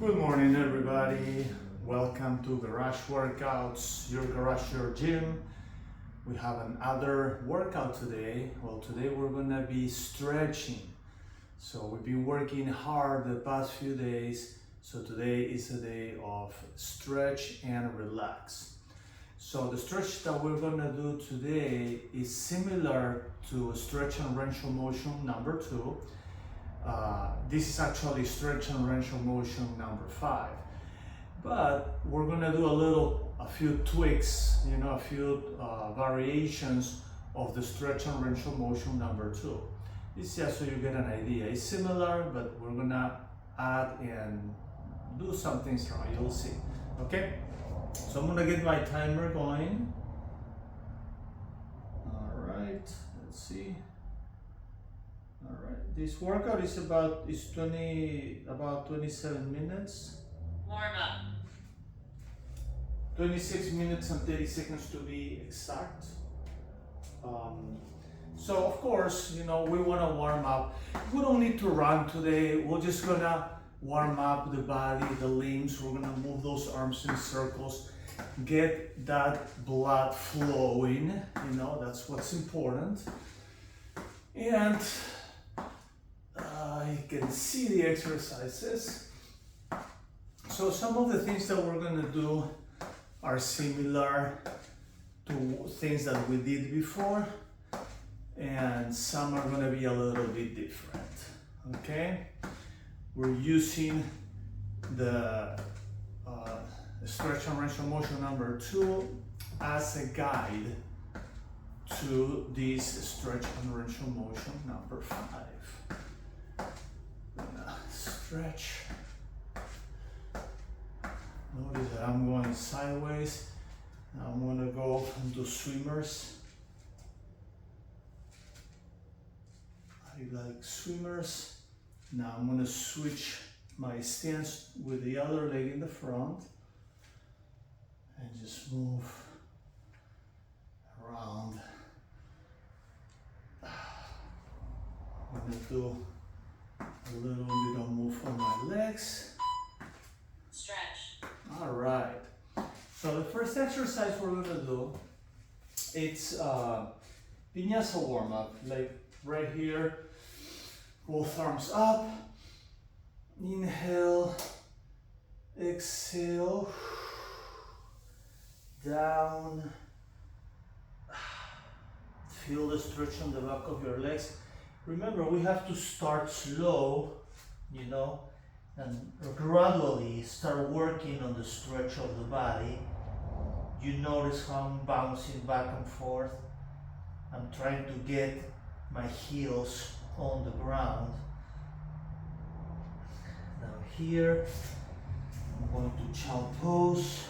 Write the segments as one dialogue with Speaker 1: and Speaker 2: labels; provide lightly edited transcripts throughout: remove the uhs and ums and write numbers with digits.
Speaker 1: Good morning, everybody. Welcome to Garage Workouts, your garage, your gym. We have another workout today. Well, today we're gonna be stretching. So we've been working hard the past few days. So today is a day of stretch and relax. So the stretch that we're gonna do today is similar to stretch and range of motion number 2. This is actually stretch and range of motion number 5, but we're gonna do a few tweaks, a few variations of the stretch and range of motion number 2. This is just so you get an idea. It's similar, but we're gonna add and do some things wrong. You'll see. Okay, so I'm gonna get my timer going. All right, let's see. All right, this workout is about 27 minutes.
Speaker 2: Warm up.
Speaker 1: 26 minutes and 30 seconds to be exact. So of course, we want to warm up. We don't need to run today. We're just gonna warm up the body, the limbs. We're gonna move those arms in circles, get that blood flowing. That's what's important. And you can see the exercises. So some of the things that we're going to do are similar to things that we did before, and some are going to be a little bit different. Okay, we're using the stretch and range of motion number 2 as a guide to this stretch and range of motion number 5. Stretch. Notice that I'm going sideways. Now I'm going to go into swimmers. I like swimmers. Now I'm going to switch my stance with the other leg in the front and just move around. I'm going to do a little bit of move on my legs.
Speaker 2: Stretch.
Speaker 1: All right. So the first exercise we're going to do, it's vinyasa warm up. Like right here, both arms up. Inhale, exhale, down. Feel the stretch on the back of your legs. Remember, we have to start slow, and gradually start working on the stretch of the body. You notice how I'm bouncing back and forth. I'm trying to get my heels on the ground. Now here, I'm going to child pose.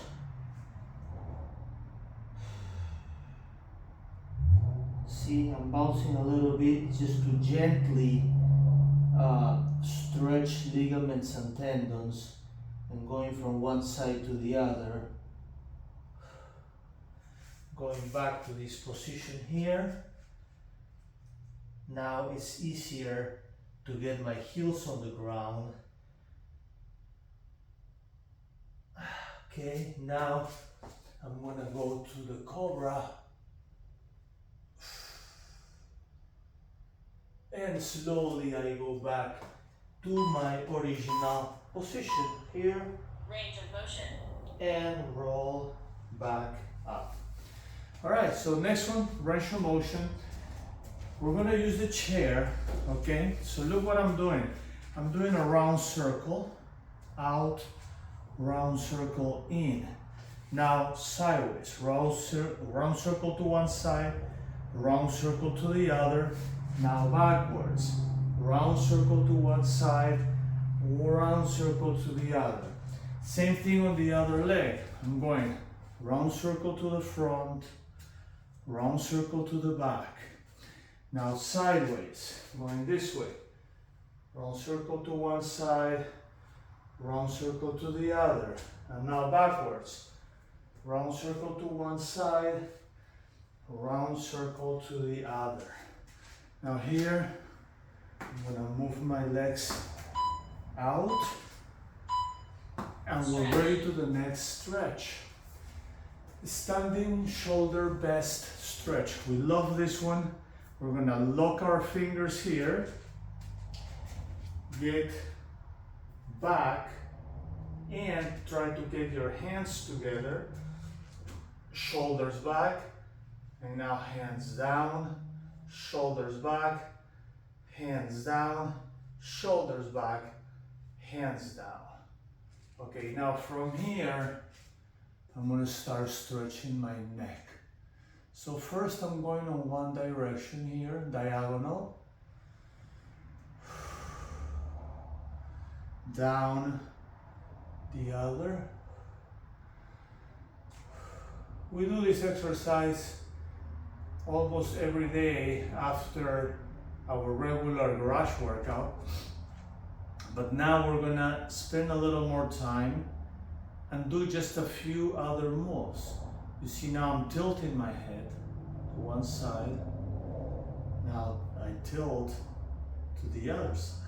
Speaker 1: See, I'm bouncing a little bit just to gently stretch ligaments and tendons, and going from one side to the other. Going back to this position here. Now it's easier to get my heels on the ground. Okay, now I'm gonna go to the cobra. And slowly I go back to my original position here.
Speaker 2: Range of motion.
Speaker 1: And roll back up. All right, so next one, range of motion. We're gonna use the chair, okay? So look what I'm doing. I'm doing a round circle, out, round circle, in. Now sideways, round circle to one side, round circle to the other. Now backwards, round circle to one side, round circle to the other. Same thing on the other leg. I'm going round circle to the front, round circle to the back. Now sideways, going this way. Round circle to one side, round circle to the other. And now backwards. Round circle to one side, round circle to the other. Now here, I'm gonna move my legs out And we're ready to the next stretch. Standing shoulder best stretch. We love this one. We're gonna lock our fingers here, get back, and try to get your hands together, shoulders back, and now hands down, shoulders back, hands down, shoulders back, hands down. Okay, now from here, I'm gonna start stretching my neck. So first I'm going on one direction here, diagonal, down the other. We do this exercise almost every day after our regular garage workout, but now we're gonna spend a little more time and do just a few other moves. You see, now I'm tilting my head to one side. Now I tilt to the other side.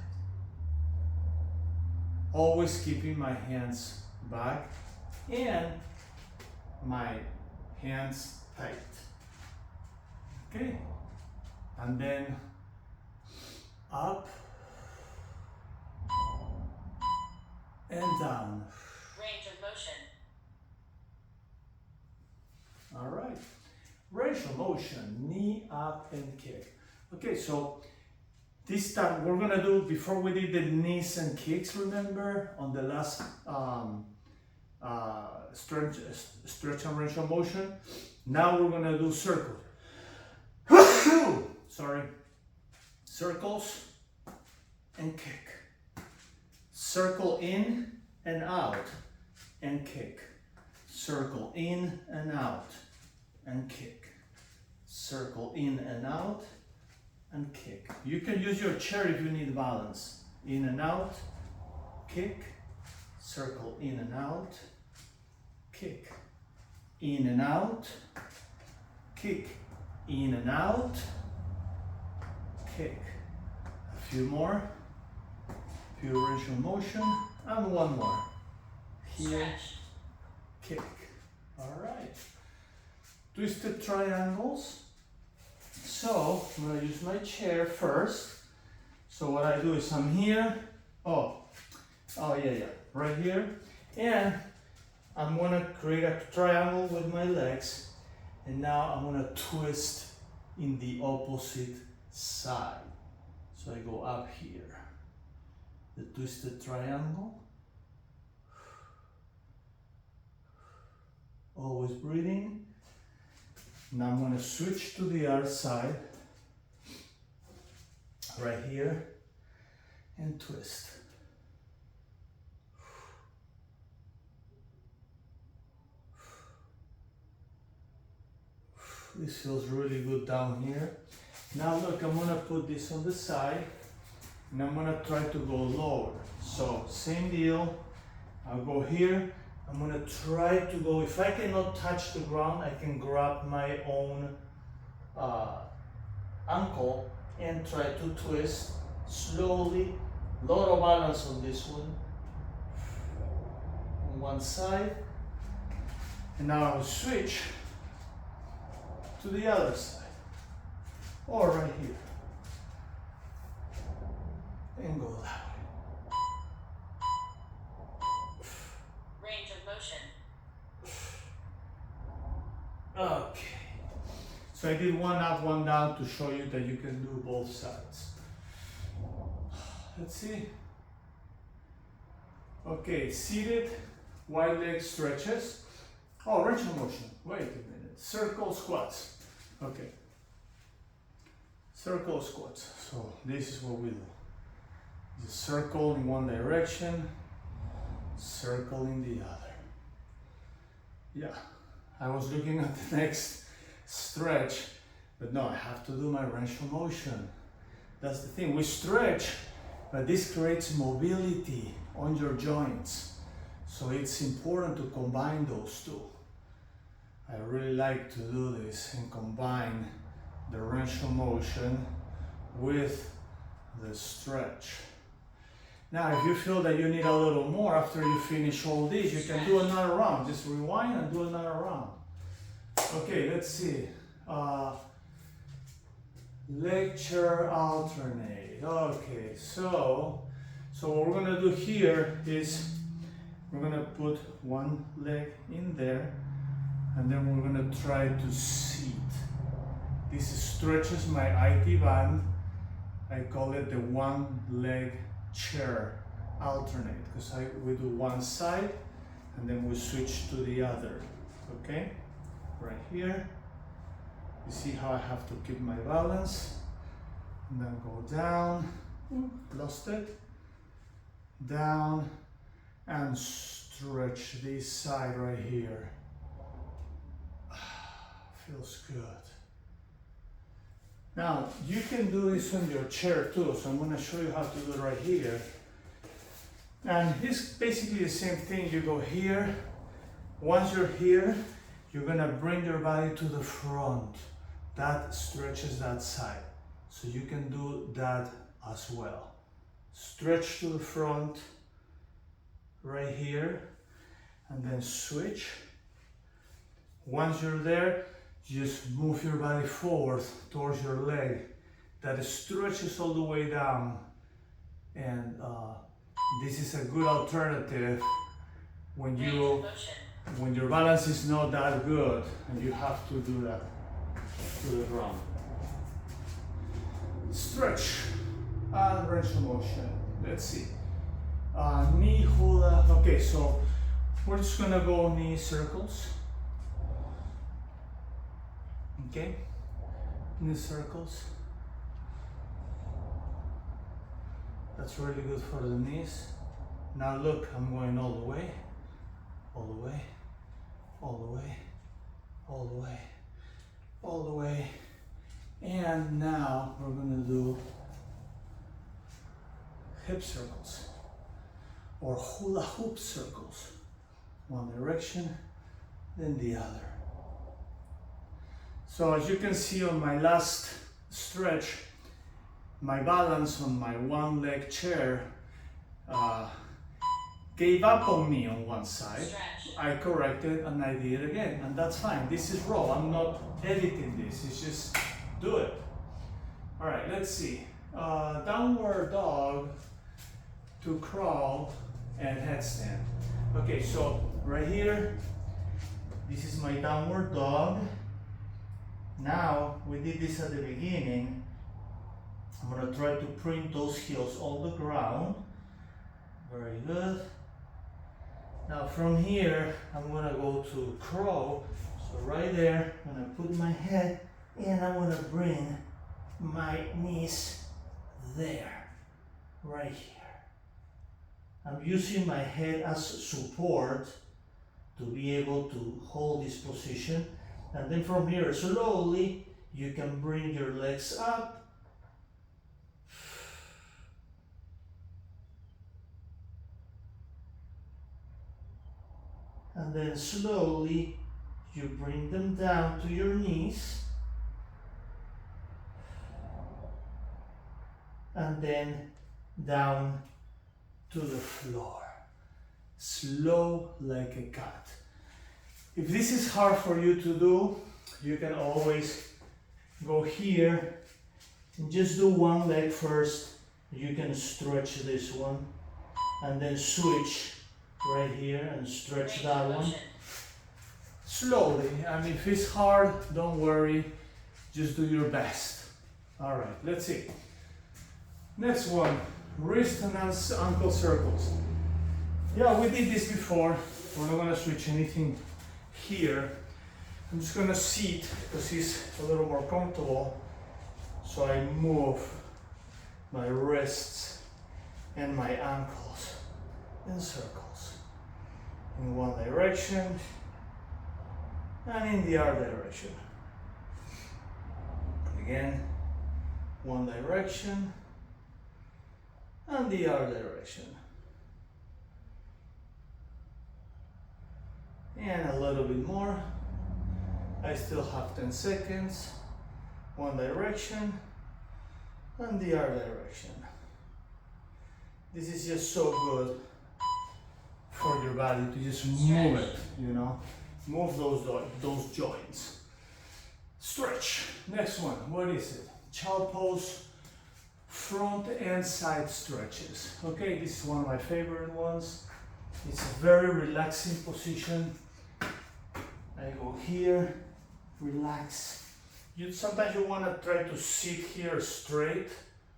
Speaker 1: Always keeping my hands back and my hands tight. Okay, and then up and down.
Speaker 2: Range of motion.
Speaker 1: All right, range of motion, knee up and kick. Okay, so this time we're gonna do, before we did the knees and kicks, remember on the last stretch and range of motion, now we're gonna do circle. Sorry, circles and kick. Circle in and out and kick. Circle in and out and kick. Circle in and out and kick. You can use your chair if you need balance. In and out, kick, circle in and out, kick, in and out, kick, in and out, kick. A few more, few range of motion, and one more. Here,
Speaker 2: Stretch.
Speaker 1: kick. All right. Twisted triangles. So I'm gonna use my chair first. So what I do is I'm here. Oh yeah, right here. And I'm gonna create a triangle with my legs. And now I'm gonna twist in the opposite side. So I go up here. The twisted triangle. Always breathing. Now I'm going to switch to the other side, right here, and twist. This feels really good down here. Now look, I'm going to put this on the side, and I'm going to try to go lower. So same deal, I'll go here. I'm gonna try to go, if I cannot touch the ground, I can grab my own ankle and try to twist slowly. Lot of balance on this one. On one side. And now I'll switch to the other side. Or right here. And go that way.
Speaker 2: Range of motion.
Speaker 1: Okay, so I did one up, one down to show you that you can do both sides. Let's see. Okay, seated, wide leg stretches. Oh, range of motion. Wait a minute. Circle squats. Okay. Circle squats. So this is what we do. Just circle in one direction, circle in the other. Yeah. I was looking at the next stretch, but no, I have to do my range of motion. That's the thing, we stretch, but this creates mobility on your joints. So it's important to combine those two. I really like to do this and combine the range of motion with the stretch. Now, if you feel that you need a little more after you finish all these, you can do another round. Just rewind and do another round. Okay, let's see. Leg chair alternate. Okay, so what we're gonna do here is we're gonna put one leg in there, and then we're gonna try to seat. This stretches my IT band. I call it the one leg chair alternate because we do one side and then we switch to the other. Okay, right here. You see how I have to keep my balance, and then go down, lost it, down, and stretch this side right here. Feels good. Now, you can do this on your chair too, so I'm going to show you how to do it right here. And it's basically the same thing. You go here. Once you're here, you're going to bring your body to the front. That stretches that side. So you can do that as well. Stretch to the front right here, and then switch. Once you're there, just move your body forward towards your leg. That stretches all the way down. And this is a good alternative when your balance is not that good and you have to do that to the ground. Stretch and range of motion. Let's see. Knee hula. Okay, so we're just gonna go knee circles. Okay, knee circles. That's really good for the knees. Now look, I'm going all the way, all the way, all the way, all the way, all the way. And now we're gonna do hip circles or hula hoop circles. One direction, then the other. So as you can see on my last stretch, my balance on my one leg chair gave up on me on one side.
Speaker 2: Stretch.
Speaker 1: I corrected and I did it again, and that's fine. This is raw. I'm not editing this. It's just do it. All right, let's see. Downward dog to crawl and headstand. Okay, so right here, this is my downward dog. Now, we did this at the beginning. I'm gonna try to print those heels on the ground. Very good. Now from here, I'm gonna go to crawl. So right there, I'm gonna put my head and I'm gonna bring my knees there, right here. I'm using my head as support to be able to hold this position. And then from here, slowly, you can bring your legs up. And then slowly, you bring them down to your knees. And then down to the floor. Slow like a cat. If this is hard for you to do, you can always go here and just do one leg first. You can stretch this one and then switch right here and stretch that one. Slowly, and if it's hard, don't worry, just do your best. All right, let's see. Next one, wrist and ankle circles. Yeah, we did this before. We're not gonna switch anything here. I'm just gonna seat because it's a little more comfortable. So I move my wrists and my ankles in circles. In one direction and in the other direction. Again, one direction and the other direction. And a little bit more. I still have 10 seconds. One direction and the other direction. This is just so good for your body to just move it, you know, move those joints. Stretch. Next one. What is it? Child pose, front and side stretches. Okay, this is one of my favorite ones. It's a very relaxing position. I go here, relax. Sometimes you want to try to sit here straight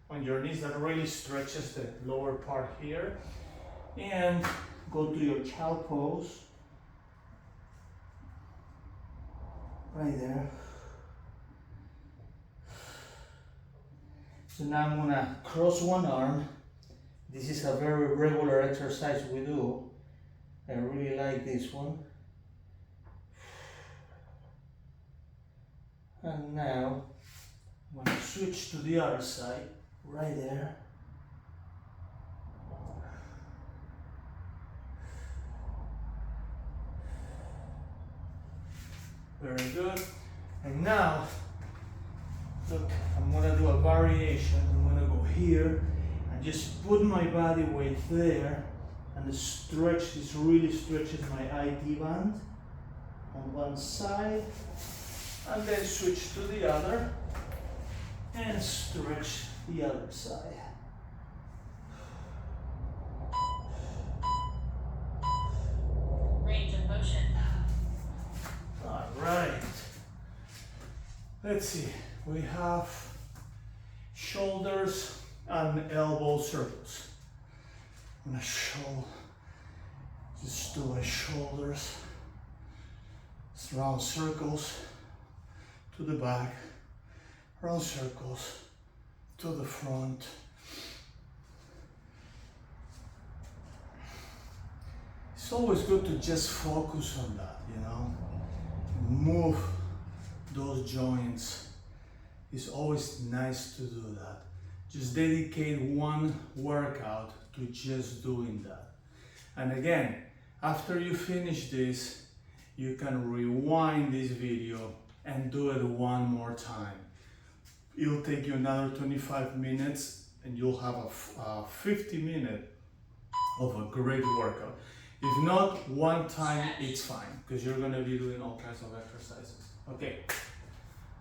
Speaker 1: on your knees. That really stretches the lower part here. And go to your child pose. Right there. So now I'm gonna cross one arm. This is a very regular exercise we do. I really like this one. And now I'm gonna switch to the other side, right there. Very good. And now, look, I'm gonna do a variation. I'm gonna go here and just put my body weight there and stretch. This really stretches my IT band on one side, and then switch to the other and stretch the other side.
Speaker 2: Range of motion.
Speaker 1: All right. Let's see. We have shoulders and elbow circles. I'm gonna just do my shoulders. It's round circles to the back, round circles to the front. It's always good to just focus on that, you know. Move those joints. It's always nice to do that. Just dedicate one workout to just doing that. And again, after you finish this, you can rewind this video and do it one more time. It'll take you another 25 minutes and you'll have a 50-minute of a great workout. If not, one time it's fine, because you're gonna be doing all kinds of exercises. Okay,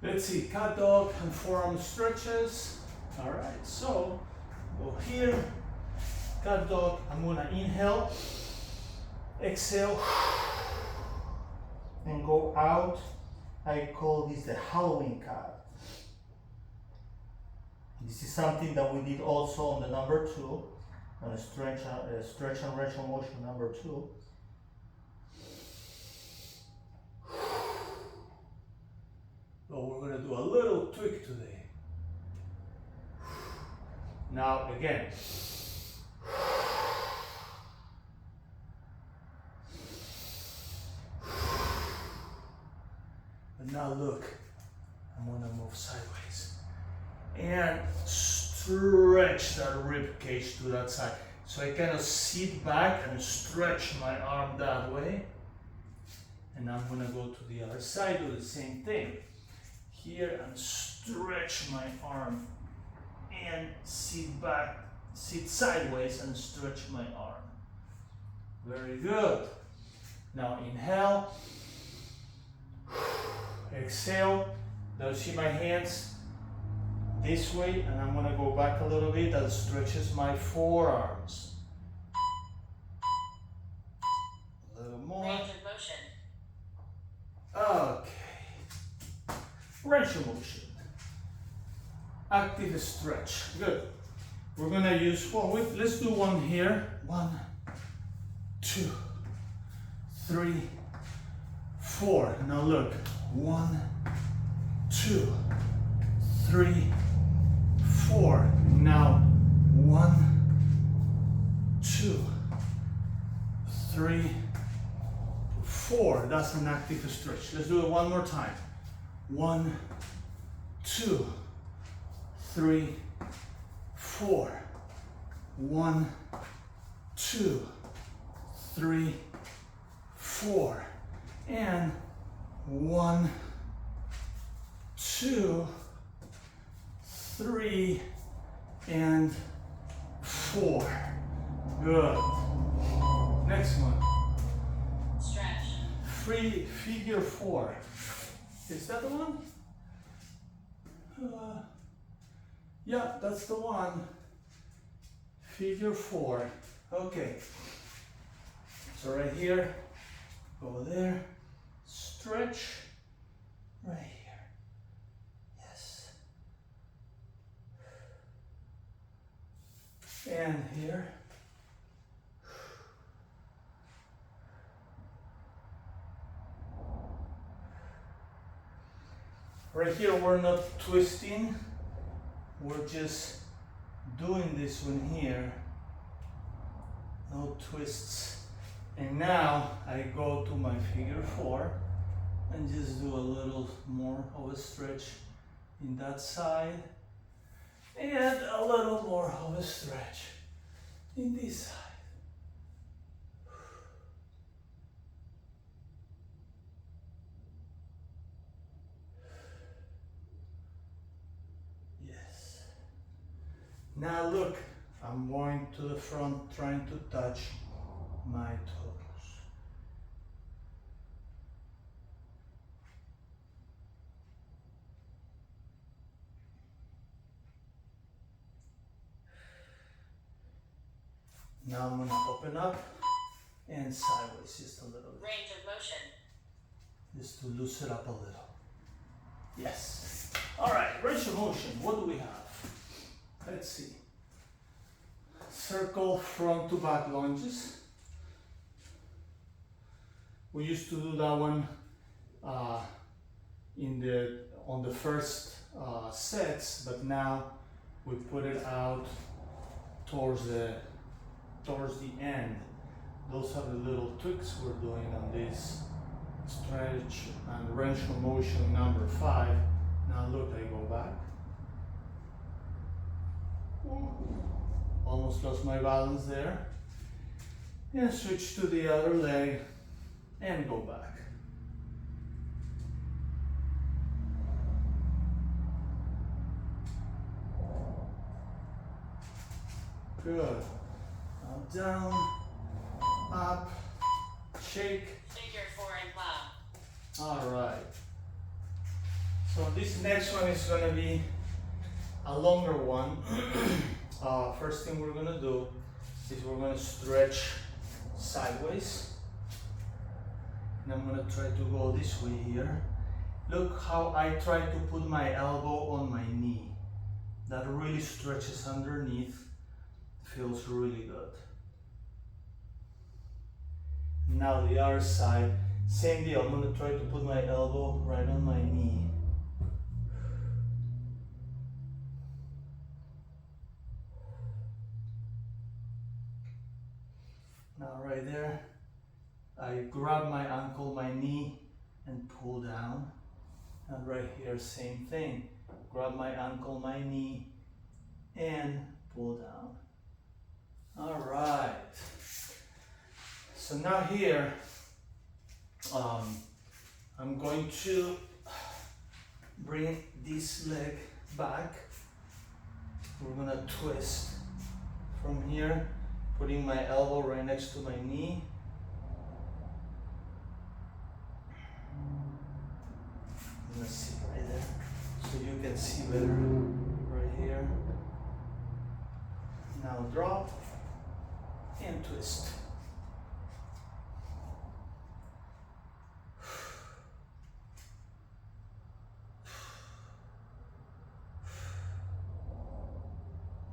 Speaker 1: let's see, cat dog and forearm stretches. All right, so go here, cat dog. I'm gonna inhale, exhale, and go out. I call this the Halloween cat. This is something that we did also on the number 2, on a stretch and range of motion number 2. So we're gonna do a little tweak today. Now again. And now look, I'm gonna move sideways and stretch that rib cage to that side. So I kind of sit back and stretch my arm that way. And I'm gonna go to the other side, do the same thing. Here and stretch my arm and sit back, sit sideways and stretch my arm. Very good. Now inhale, exhale. Now see my hands this way, and I'm gonna go back a little bit. That stretches my forearms. A little more.
Speaker 2: Range of motion.
Speaker 1: Okay. Range of motion. Active stretch. Good. We're gonna use, let's do one here. 1, 2, 3, 4. Now look. 1, 2, 3, 4. Now 1, 2, 3, 4. That's an active stretch. Let's do it one more time. 1, 2, 3, 4. 1, 2, 3, 4. And 1, 2, 3, and 4. Good. Next one.
Speaker 2: Stretch.
Speaker 1: Figure 4. Is that the one? Yeah, that's the one. Figure 4. Okay. So right here, go there, stretch, right here. Yes. And here. Right here, we're not twisting, we're just doing this one here. No twists. And now I go to my figure 4 and just do a little more of a stretch in that side and a little more of a stretch in this side. Yes. Now look, I'm going to the front trying to touch my toes. Now I'm going to open up and sideways just a little bit.
Speaker 2: Range of motion.
Speaker 1: Just to loosen up a little. Yes. All right, range of motion. What do we have? Let's see. Circle front to back lunges. We used to do that one on the first sets, but now we put it out towards the end. Those are the little tweaks we're doing on this stretch and range of motion number 5. Now look, I go back. Almost lost my balance there. And switch to the other leg and go back. Good. Now down, up, shake.
Speaker 2: Figure 4 and plow.
Speaker 1: All right. So this next one is going to be a longer one. First thing we're going to do is we're going to stretch sideways. And I'm going to try to go this way here. Look how I try to put my elbow on my knee. That really stretches underneath. Feels really good. Now the other side, same deal. I'm going to try to put my elbow right on my knee. Now right there, I grab my ankle, my knee, and pull down. And right here, same thing. Grab my ankle, my knee, and pull down. All right. So now here, I'm going to bring this leg back. We're gonna twist from here, putting my elbow right next to my knee. I'm gonna sit right there so you can see better right here. Now drop and twist.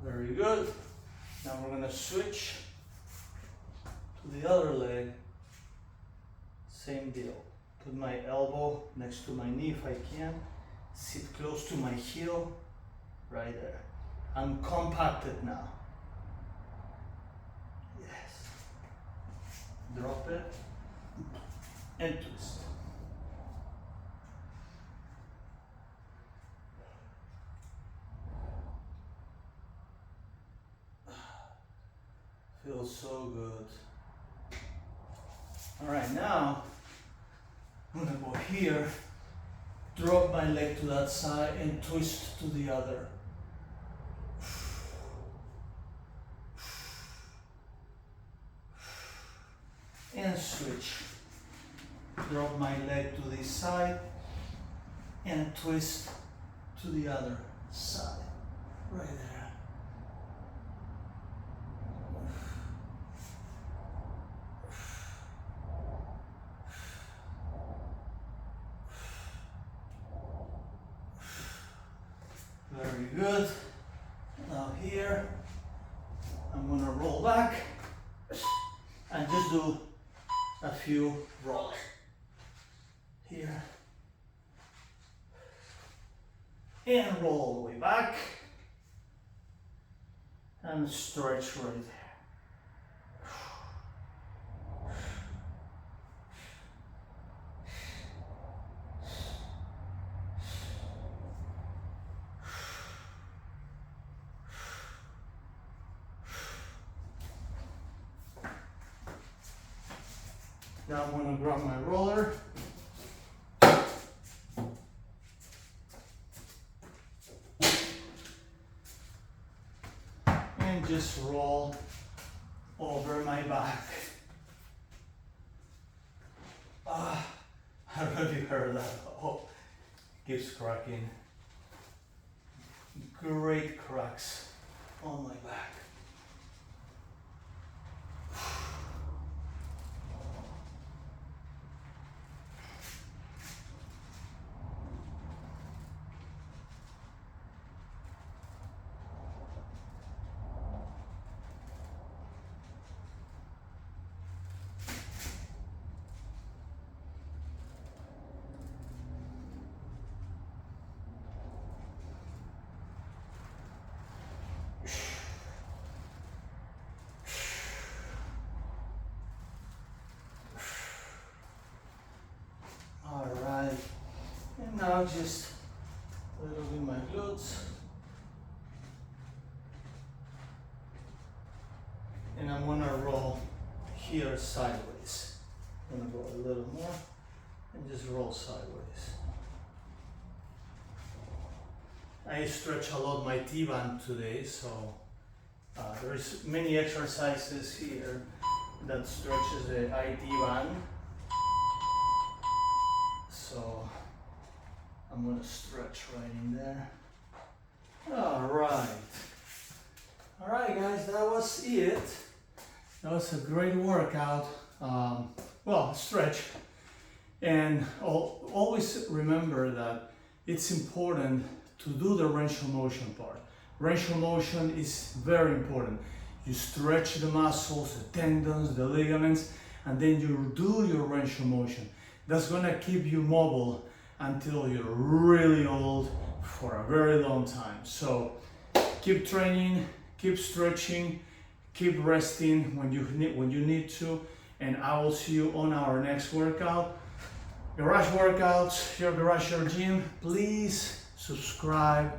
Speaker 1: Very good. Now we're going to switch to the other leg. Same deal. Put my elbow next to my knee if I can. Sit close to my heel. Right there. I'm compacted now. Yes. Drop it and twist. Feels so good. All right, now I'm gonna go here, drop my leg to that side and twist to the other. switch. Drop my leg to this side and twist to the other side. Right there. Very good. Now here, I'm gonna roll back and just do a few rolls. Here. And roll all the way back. And stretch right there. Now I'm going to grab my roller. And just roll over my back. Ah, I already heard that. Oh, keeps cracking. Great cracks on my back. Alright, and now just a little bit my glutes. And I'm gonna roll here sideways. I'm gonna go a little more and just roll sideways. I stretch a lot my T-band today, so there's many exercises here that stretches the IT band. So I'm gonna stretch right in there. All right guys, that was it. That was a great workout. Well, stretch. And always remember that it's important to do the range of motion part. Range of motion is very important. You stretch the muscles, the tendons, the ligaments, and then you do your range of motion. That's gonna keep you mobile until you're really old for a very long time. So keep training, keep stretching, keep resting when you need to, and I will see you on our next workout. Garage workouts, your garage, your gym. Please subscribe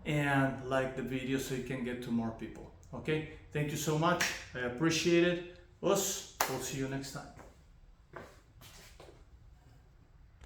Speaker 1: and like the video so you can get to more people. Okay? Thank you so much. I appreciate it. We'll see you next time.